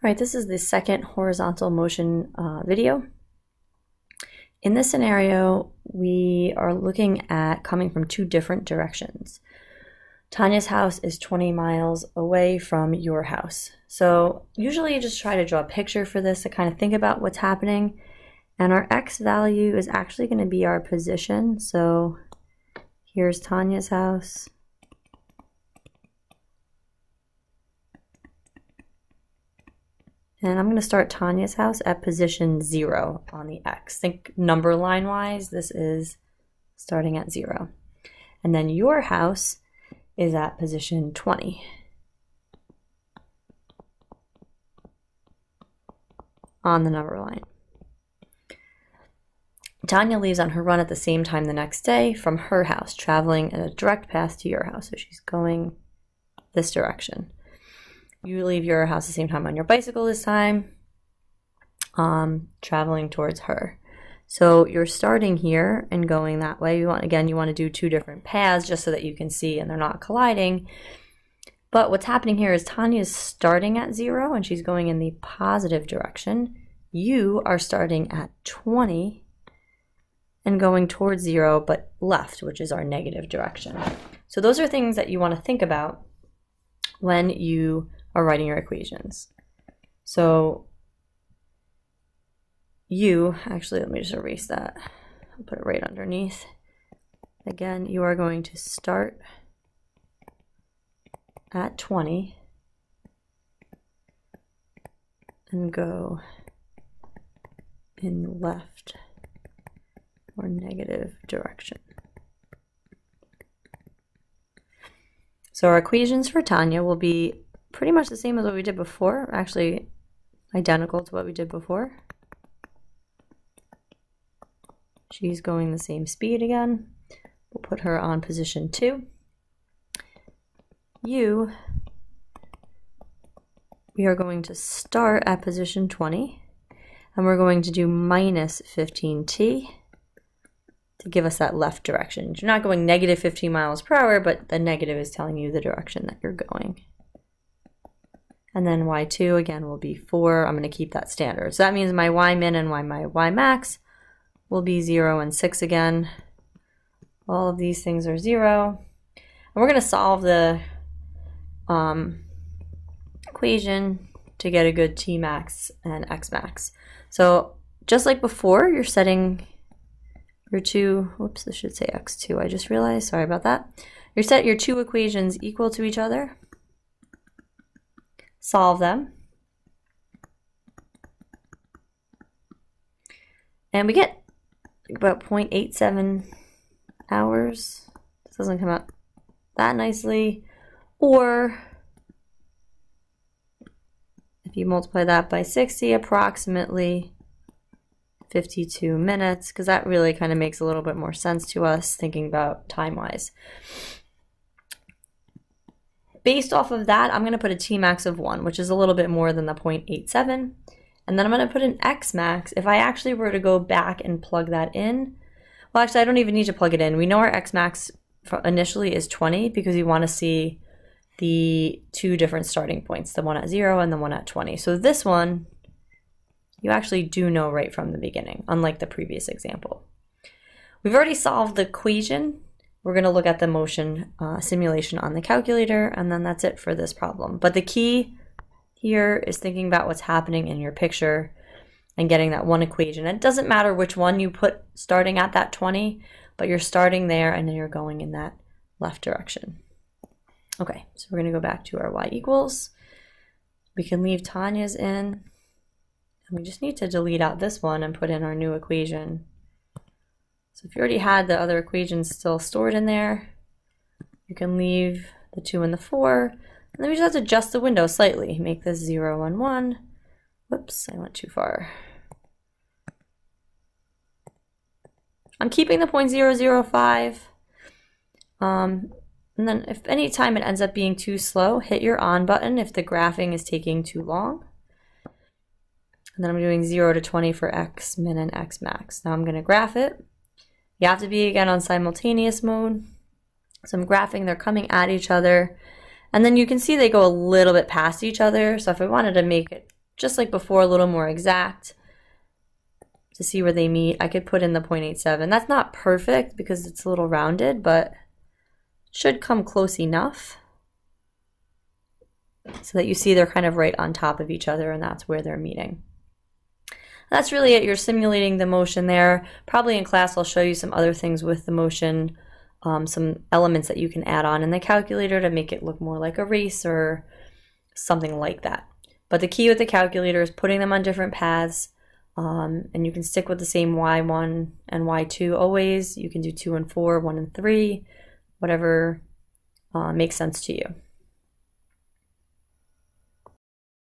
All right, this is the second horizontal motion video. In this scenario, we are looking at coming from two different directions. Tanya's house is 20 miles away from your house. So usually you just try to draw a picture for this to kind of think about what's happening. And our X value is actually going to be our position. So here's Tanya's house. And I'm going to start Tanya's house at position 0 on the X. Think number line wise, this is starting at 0. And then your house is at position 20 on the number line. Tanya leaves on her run at the same time the next day from her house, traveling in a direct path to your house. So she's going this direction. You leave your house the same time on your bicycle this time, traveling towards her. So you're starting here and going that way. You want to do two different paths just so that you can see and they're not colliding. But what's happening here is Tanya is starting at 0 and she's going in the positive direction. You are starting at 20 and going towards 0 but left, which is our negative direction. So those are things that you want to think about when you are writing your equations. So actually, let me just erase that. I'll put it right underneath. Again, you are going to start at 20 and go in the left or negative direction. So our equations for Tanya will be pretty much the same as what we did before, actually identical to what we did before. She's going the same speed again. We'll put her on position 2. We are going to start at position 20, and we're going to do minus 15t to give us that left direction. You're not going negative 15 miles per hour, but the negative is telling you the direction that you're going. And then y2 again will be 4. I'm going to keep that standard. So that means my y min and my y max will be 0 and 6 again. All of these things are 0. And we're going to solve the equation to get a good t max and x max. So just like before, you're setting your two, whoops, this should say x2, I just realized, sorry about that. You set your two equations equal to each other. Solve them. And we get about 0.87 hours. This doesn't come out that nicely. Or if you multiply that by 60, approximately 52 minutes, because that really kind of makes a little bit more sense to us thinking about time-wise. Based off of that, I'm going to put a T-max of 1, which is a little bit more than the 0.87. And then I'm going to put an X-max. If I actually were to go back and plug that in, well, actually, I don't even need to plug it in. We know our X-max initially is 20 because we want to see the two different starting points, the one at 0 and the one at 20. So this one, you actually do know right from the beginning, unlike the previous example. We've already solved the equation. We're going to look at the motion simulation on the calculator, and then that's it for this problem. But the key here is thinking about what's happening in your picture and getting that one equation. It doesn't matter which one you put starting at that 20, but you're starting there and then you're going in that left direction. Okay, so we're going to go back to our y equals. We can leave Tanya's in, and we just need to delete out this one and put in our new equation. So if you already had the other equations still stored in there, you can leave the 2 and the 4, and then we just have to adjust the window slightly. Make this 0 and 1. Whoops, I went too far. I'm keeping the 0.005. And then if any time it ends up being too slow, hit your on button if the graphing is taking too long. And then I'm doing 0 to 20 for x min and x max. Now I'm going to graph it. You have to be again on simultaneous mode. So I'm graphing, they're coming at each other. And then you can see they go a little bit past each other. So if I wanted to make it just like before, a little more exact to see where they meet. I could put in the 0.87. That's not perfect because it's a little rounded, but should come close enough so that you see they're kind of right on top of each other, and that's where they're meeting. That's really it. You're simulating the motion there. Probably in class I'll show you some other things with the motion, some elements that you can add on in the calculator to make it look more like a race or something like that. But the key with the calculator is putting them on different paths, and you can stick with the same y1 and y2 always. You can do 2 and 4, 1 and 3, whatever makes sense to you.